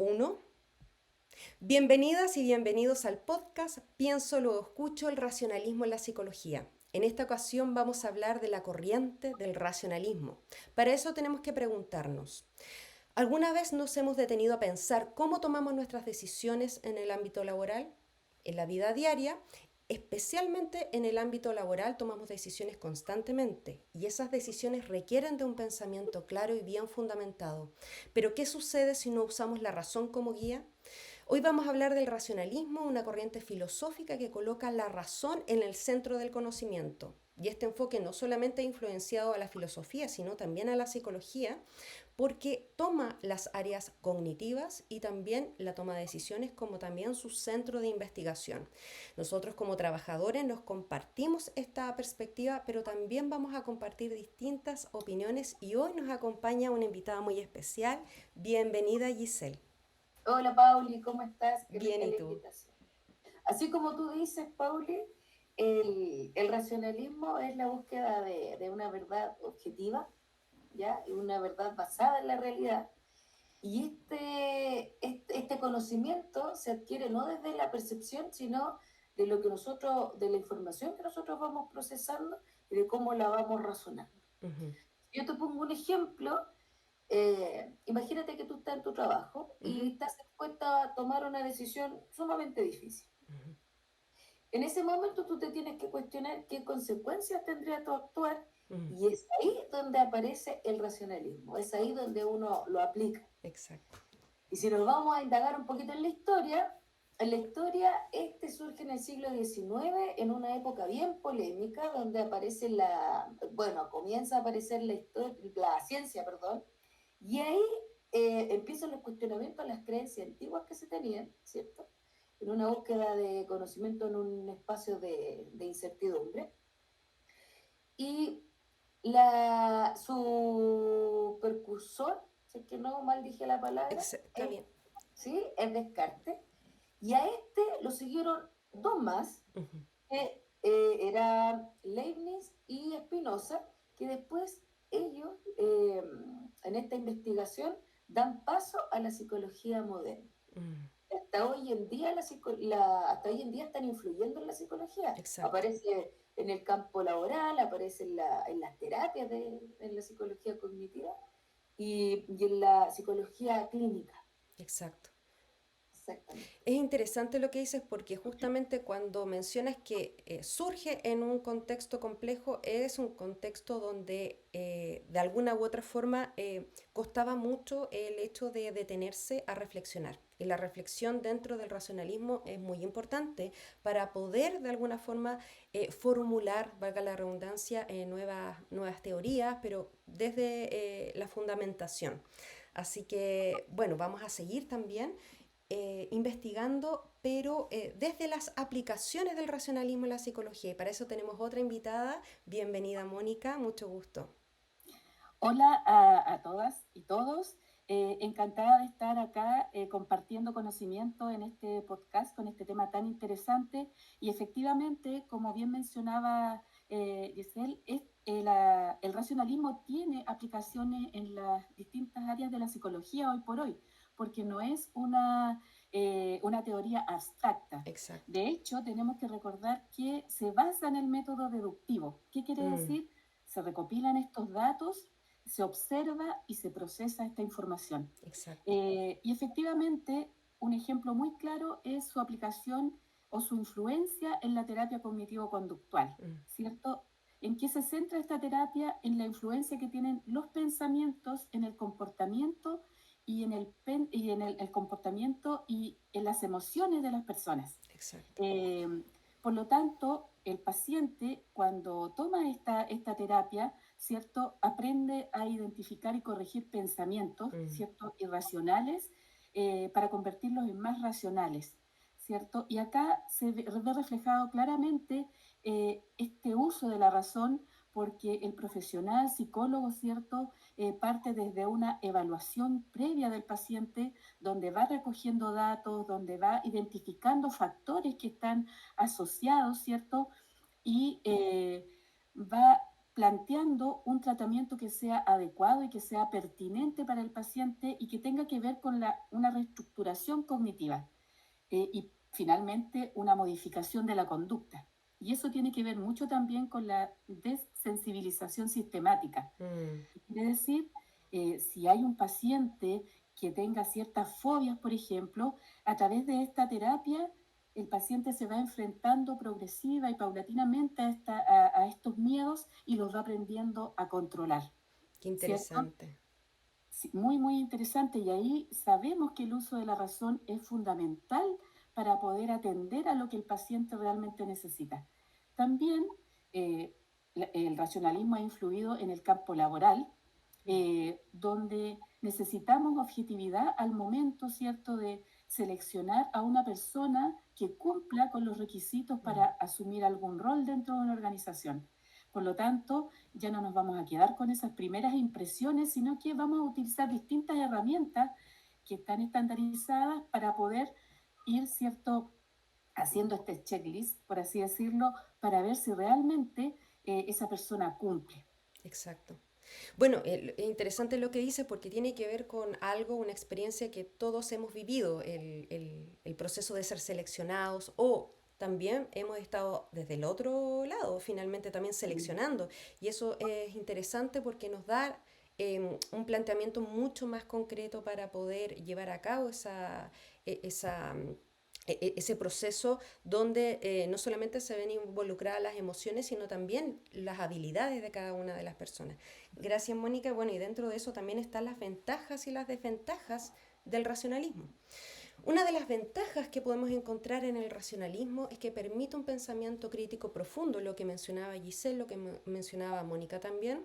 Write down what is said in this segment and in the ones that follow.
1. Bienvenidas y bienvenidos al podcast Pienso, luego escucho, el racionalismo en la psicología. En esta ocasión vamos a hablar de la corriente del racionalismo. Para eso tenemos que preguntarnos, ¿alguna vez nos hemos detenido a pensar cómo tomamos nuestras decisiones en el ámbito laboral, en la vida diaria? Especialmente en el ámbito laboral tomamos decisiones constantemente y esas decisiones requieren de un pensamiento claro y bien fundamentado. Pero ¿qué sucede si no usamos la razón como guía? Hoy vamos a hablar del racionalismo, una corriente filosófica que coloca la razón en el centro del conocimiento. Y este enfoque no solamente ha influenciado a la filosofía, sino también a la psicología, porque toma las áreas cognitivas y también la toma de decisiones como también su centro de investigación. Nosotros como trabajadores nos compartimos esta perspectiva, pero también vamos a compartir distintas opiniones y hoy nos acompaña una invitada muy especial. Bienvenida, Giselle. Hola Pauli, ¿cómo estás? Qué Bien, rica ¿y la tú? invitación. Así como tú dices, Pauli, el racionalismo es la búsqueda de una verdad objetiva, ¿ya? Y una verdad basada en la realidad. Y este conocimiento se adquiere no desde la percepción, sino de lo que nosotros, de la información que nosotros vamos procesando y de cómo la vamos razonando. Ujú, Yo te pongo un ejemplo. Imagínate que tú estás en tu trabajo y ujú, estás expuesta a tomar una decisión sumamente difícil. ujú, En ese momento tú te tienes que cuestionar qué consecuencias tendría tu actuar ujú. y es ahí donde aparece el racionalismo, es ahí donde uno lo aplica. Exacto. Y si nos vamos a indagar un poquito en la historia este surge en el siglo XIX, en una época bien polémica, donde aparece comienza a aparecer la ciencia, perdón, y ahí empiezan los cuestionamientos a las creencias antiguas que se tenían, ¿cierto? En una búsqueda de conocimiento en un espacio de incertidumbre. Y su precursor, si es que no mal dije la palabra, Está bien. ¿sí? Es Descartes. Y a este lo siguieron dos más, Ujú, que eran Leibniz y Spinoza, que después ellos, en esta investigación, dan paso a la psicología moderna. ujú. Hasta hoy en día están influyendo en la psicología. Exacto. Aparece en el campo laboral, aparece en las terapias en la psicología cognitiva y en la psicología clínica. Exacto. Exactamente. Es interesante lo que dices porque justamente cuando mencionas que surge en un contexto complejo, es un contexto donde de alguna u otra forma costaba mucho el hecho de detenerse a reflexionar. Y la reflexión dentro del racionalismo es muy importante para poder de alguna forma formular, valga la redundancia, nuevas teorías, pero desde la fundamentación. Así que, bueno, vamos a seguir también investigando, pero desde las aplicaciones del racionalismo en la psicología. Y para eso tenemos otra invitada. Bienvenida, Mónica, mucho gusto. Hola a todas y todos. Encantada de estar acá compartiendo conocimiento en este podcast con este tema tan interesante. Y efectivamente, como bien mencionaba Giselle, el racionalismo tiene aplicaciones en las distintas áreas de la psicología hoy por hoy, porque no es una teoría abstracta. Exacto. De hecho, tenemos que recordar que se basa en el método deductivo. ¿Qué quiere Mm, decir? Se recopilan estos datos, se observa y se procesa esta información. exacto. Y efectivamente, un ejemplo muy claro es su aplicación o su influencia en la terapia cognitivo-conductual, Mm, ¿cierto? ¿En qué se centra esta terapia? En la influencia que tienen los pensamientos en el comportamiento el comportamiento y en las emociones de las personas. exacto. Eh, por lo tanto, el paciente cuando toma esta terapia, ¿cierto? Aprende a identificar y corregir pensamientos, Mm, ¿cierto? Irracionales para convertirlos en más racionales, ¿cierto? Y acá se ve reflejado claramente este uso de la razón porque el profesional psicólogo, ¿cierto? Parte desde una evaluación previa del paciente donde va recogiendo datos, donde va identificando factores que están asociados, ¿cierto? Y va planteando un tratamiento que sea adecuado y que sea pertinente para el paciente y que tenga que ver con una reestructuración cognitiva y finalmente una modificación de la conducta. Y eso tiene que ver mucho también con la desensibilización sistemática. Mm, Quiere decir, si hay un paciente que tenga ciertas fobias, por ejemplo, a través de esta terapia, el paciente se va enfrentando progresiva y paulatinamente a estos miedos y los va aprendiendo a controlar, qué ¿cierto? interesante. Sí, muy, muy interesante. Y ahí sabemos que el uso de la razón es fundamental para poder atender a lo que el paciente realmente necesita. También eh, el racionalismo ha influido en el campo laboral, donde necesitamos objetividad al momento, ¿cierto?, de seleccionar a una persona que cumpla con los requisitos para Mm, asumir algún rol dentro de una organización. Por lo tanto, ya no nos vamos a quedar con esas primeras impresiones, sino que vamos a utilizar distintas herramientas que están estandarizadas para poder ir, ¿cierto?, haciendo este checklist, por así decirlo, para ver si realmente esa persona cumple. exacto. Bueno, es interesante lo que dice porque tiene que ver con algo, una experiencia que todos hemos vivido, el proceso de ser seleccionados o también hemos estado desde el otro lado, finalmente también seleccionando. Y eso es interesante porque nos da un planteamiento mucho más concreto para poder llevar a cabo esa ese proceso donde no solamente se ven involucradas las emociones, sino también las habilidades de cada una de las personas. Gracias, Mónica. Bueno, y dentro de eso también están las ventajas y las desventajas del racionalismo. Una de las ventajas que podemos encontrar en el racionalismo es que permite un pensamiento crítico profundo, lo que mencionaba Giselle, lo que mencionaba Mónica también,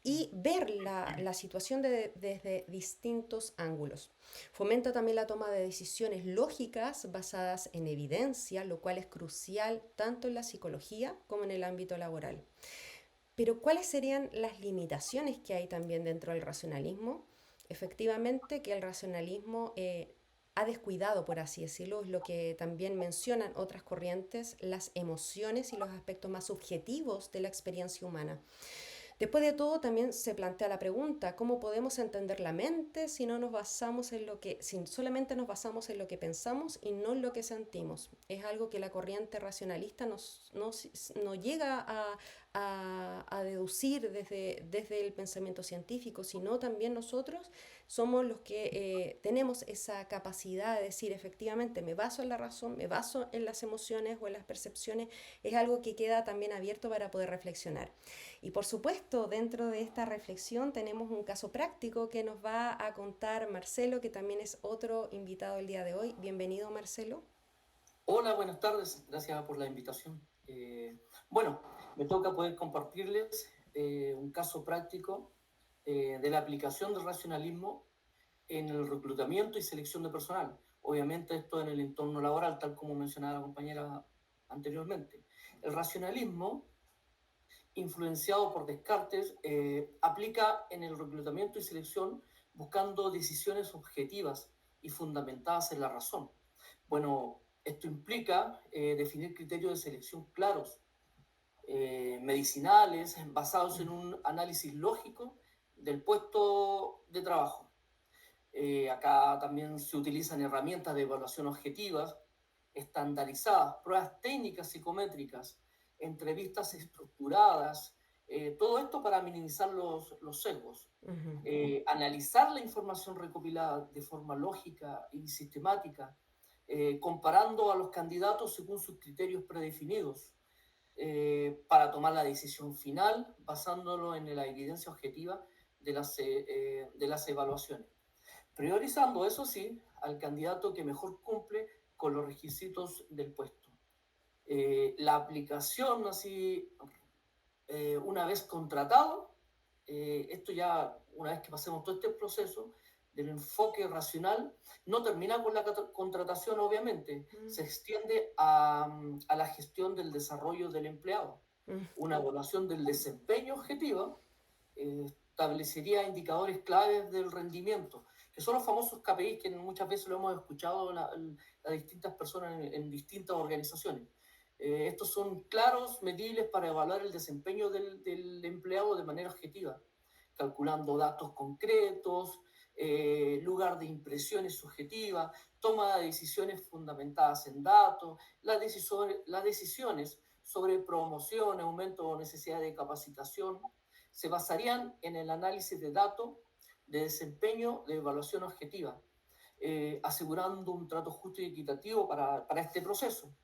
y ver la situación desde distintos ángulos. Fomenta también la toma de decisiones lógicas basadas en evidencia, lo cual es crucial tanto en la psicología como en el ámbito laboral. Pero ¿cuáles serían las limitaciones que hay también dentro del racionalismo? Efectivamente que el racionalismo ha descuidado, por así decirlo, es lo que también mencionan otras corrientes, las emociones y los aspectos más subjetivos de la experiencia humana. Después de todo, también se plantea la pregunta, ¿cómo podemos entender la mente si no nos basamos en lo que, si solamente nos basamos en lo que pensamos y no en lo que sentimos? Es algo que la corriente racionalista no llega a deducir desde el pensamiento científico, sino también nosotros somos los que tenemos esa capacidad de decir efectivamente me baso en la razón, me baso en las emociones o en las percepciones, es algo que queda también abierto para poder reflexionar. Y por supuesto, dentro de esta reflexión tenemos un caso práctico que nos va a contar Marcelo, que también es otro invitado el día de hoy. Bienvenido, Marcelo. Hola, buenas tardes. Gracias por la invitación. Bueno, me toca poder compartirles un caso práctico de la aplicación del racionalismo en el reclutamiento y selección de personal. Obviamente esto en el entorno laboral, tal como mencionaba la compañera anteriormente. El racionalismo, influenciado por Descartes, aplica en el reclutamiento y selección buscando decisiones objetivas y fundamentadas en la razón. Bueno, esto implica definir criterios de selección claros, medicinales, basados en un análisis lógico del puesto de trabajo. Acá también se utilizan herramientas de evaluación objetivas, estandarizadas, pruebas técnicas psicométricas, entrevistas estructuradas, todo esto para minimizar los sesgos. Ujú. Analizar la información recopilada de forma lógica y sistemática, comparando a los candidatos según sus criterios predefinidos, para tomar la decisión final basándolo en la evidencia objetiva de las evaluaciones. Priorizando, eso sí, al candidato que mejor cumple con los requisitos del puesto. La aplicación, así, una vez contratado, esto ya, una vez que pasemos todo este proceso del enfoque racional, no termina con la contratación, obviamente, se extiende a la gestión del desarrollo del empleado. Mm. Una evaluación del desempeño objetivo establecería indicadores claves del rendimiento, que son los famosos KPIs que muchas veces lo hemos escuchado a distintas personas en distintas organizaciones. Estos son claros, medibles para evaluar el desempeño del empleado de manera objetiva, calculando datos concretos, lugar de impresiones subjetivas, toma de decisiones fundamentadas en datos, las decisiones sobre promoción, aumento o necesidad de capacitación se basarían en el análisis de datos de desempeño de evaluación objetiva, asegurando un trato justo y equitativo para este proceso.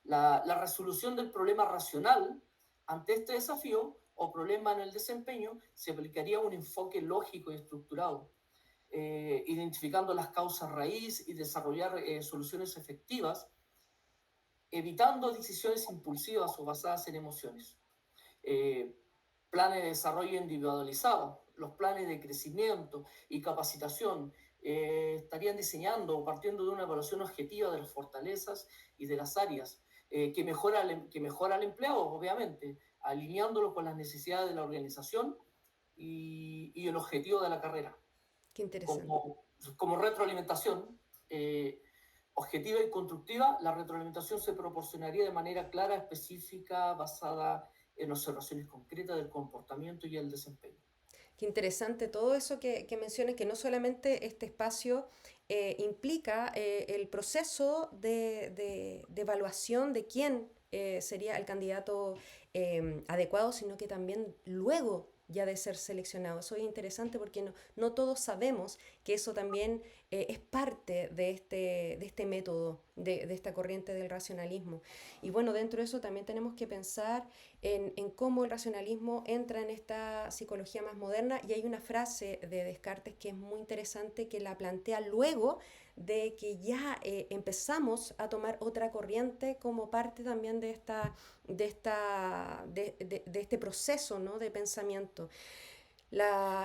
La resolución del problema racional ante este desafío o problema en el desempeño se aplicaría un enfoque lógico y estructurado, identificando las causas raíz y desarrollar soluciones efectivas, evitando decisiones impulsivas o basadas en emociones. Eh, Planes de desarrollo individualizados, los planes de crecimiento y capacitación estarían diseñando o partiendo de una evaluación objetiva de las fortalezas y de las áreas que mejora al empleado, obviamente, alineándolo con las necesidades de la organización y el objetivo de la carrera. Qué interesante. Como retroalimentación objetiva y constructiva, la retroalimentación se proporcionaría de manera clara, específica, basada en observaciones concretas del comportamiento y el desempeño. Qué interesante todo eso que mencionas, que no solamente este espacio implica el proceso de evaluación de quién sería el candidato adecuado, sino que también luego ya de ser seleccionado. Eso es interesante porque no todos sabemos que eso también es parte de este método, de esta corriente del racionalismo. Y bueno, dentro de eso también tenemos que pensar en cómo el racionalismo entra en esta psicología más moderna, y hay una frase de Descartes que es muy interesante, que la plantea luego de que ya empezamos a tomar otra corriente como parte también de este proceso, ¿no?, de pensamiento.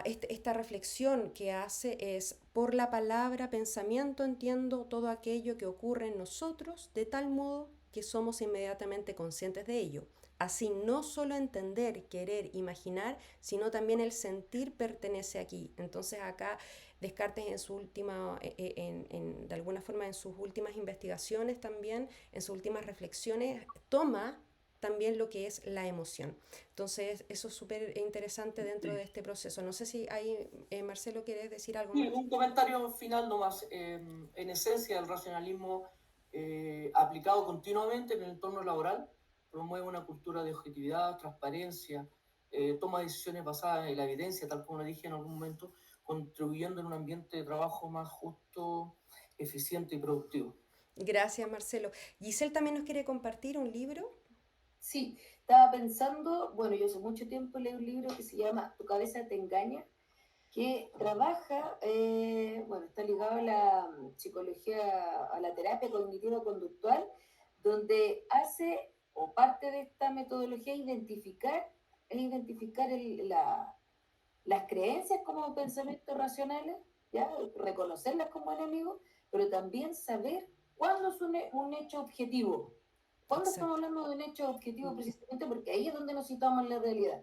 Esta reflexión que hace es: por la palabra pensamiento entiendo todo aquello que ocurre en nosotros, de tal modo que somos inmediatamente conscientes de ello. Así, no solo entender, querer, imaginar, sino también el sentir pertenece aquí. Entonces acá Descartes en su última, de alguna forma en sus últimas investigaciones también, en sus últimas reflexiones, toma también lo que es la emoción. Entonces, eso es súper interesante dentro de este proceso. No sé si ahí, Marcelo, ¿quieres decir algo Sí, más? un comentario final nomás. En esencia, el racionalismo aplicado continuamente en el entorno laboral promueve una cultura de objetividad, transparencia, toma decisiones basadas en la evidencia, tal como lo dije en algún momento, contribuyendo en un ambiente de trabajo más justo, eficiente y productivo. Gracias, Marcelo. Giselle también nos quiere compartir un libro. Sí, estaba pensando, bueno, yo hace mucho tiempo leí un libro que se llama Tu cabeza te engaña, que trabaja, bueno, está ligado a la psicología, a la terapia cognitivo-conductual, donde hace, o parte de esta metodología, identificar las creencias como pensamientos racionales, ¿ya? Reconocerlas como enemigos, pero también saber cuándo es un hecho objetivo. ¿Cuándo estamos Exacto. hablando de un hecho objetivo? Precisamente porque ahí es donde nos situamos en la realidad.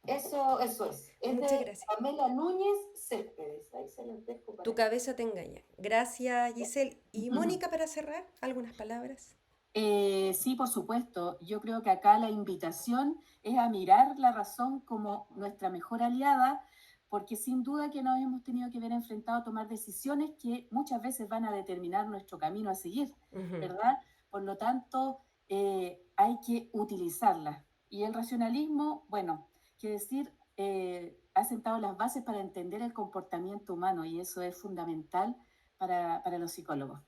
Eso es. Es Muchas de gracias. Pamela Núñez Céspedes. Ahí se los dejo Tu para que... cabeza te engaña. Gracias, Giselle. Y Mónica, para cerrar, algunas palabras. Sí, por supuesto. Yo creo que acá la invitación es a mirar la razón como nuestra mejor aliada, porque sin duda que nos hemos tenido que ver enfrentados a tomar decisiones que muchas veces van a determinar nuestro camino a seguir, ¿verdad? Por lo tanto, hay que utilizarla. Y el racionalismo, bueno, que decir, ha sentado las bases para entender el comportamiento humano, y eso es fundamental para los psicólogos.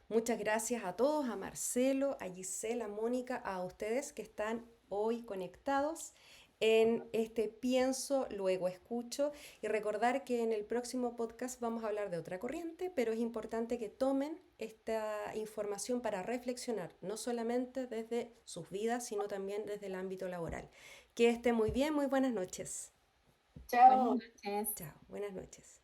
Muchas gracias a todos, a Marcelo, a Gisela, a Mónica, a ustedes que están hoy conectados en este Pienso, Luego Escucho, y recordar que en el próximo podcast vamos a hablar de otra corriente, pero es importante que tomen esta información para reflexionar, no solamente desde sus vidas, sino también desde el ámbito laboral. Que esté muy bien, muy buenas noches. Buenas Chao. noches. Chao, buenas noches.